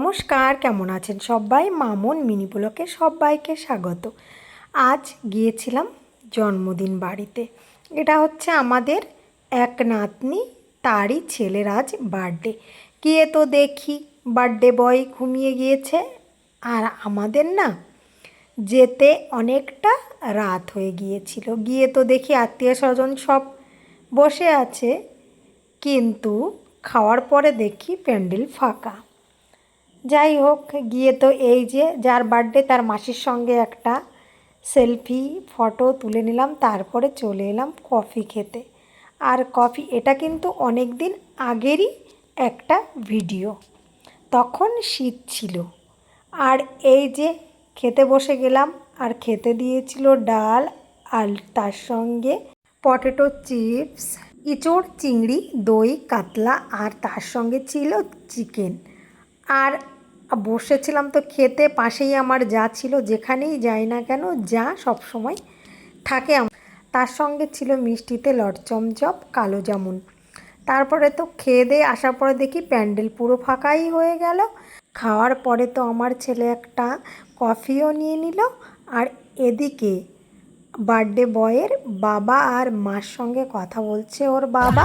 নমস্কার, কেমন আছেন সবাই? মামুন মিনি ব্লগে সবাইকে স্বাগত। আজ গিয়েছিলাম জন্মদিন বাড়িতে। এটা হচ্ছে আমাদের এক নাতনি, তারই ছেলের আজ বার্থডে। গিয়ে তো দেখি বার্থডে বয় ঘুমিয়ে গিয়েছে, আর আমাদের না যেতে অনেকটা রাত হয়ে গিয়েছিল। গিয়ে তো দেখি আত্মীয় স্বজন সব বসে আছে, কিন্তু খাওয়ার পরে দেখি প্যান্ডেল ফাঁকা। যাই হোক, গিয়ে তো এই যে যার বার্থডে তার মাসির সঙ্গে একটা সেলফি ফটো তুলে নিলাম, তারপরে চলে এলাম কফি খেতে। আর কফি এটা কিন্তু অনেক দিন আগেরই একটা ভিডিও, তখন শীত ছিল। আর এই যে খেতে বসে গেলাম, আর খেতে দিয়েছিল ডাল, আর তার সঙ্গে পটেটো চিপস, ইঁচড়, চিংড়ি, দই, কাতলা, আর তার সঙ্গে ছিল চিকেন। আর বসেছিলাম তো খেতে, পাশেই আমার যা ছিল, যেখানেই যাই না কেন যা সব সময় থাকে। তার সঙ্গে ছিল মিষ্টিতে লটচমচপ, কালো জামুন। তারপরে তো খেয়ে দিয়ে আসার পরে দেখি প্যান্ডেল পুরো ফাঁকাই হয়ে গেল। খাওয়ার পরে তো আমার ছেলে একটা কফিও নিয়ে নিল, আর এদিকে বার্থডে বয়ের বাবা আর মার সঙ্গে কথা বলছে ওর বাবা।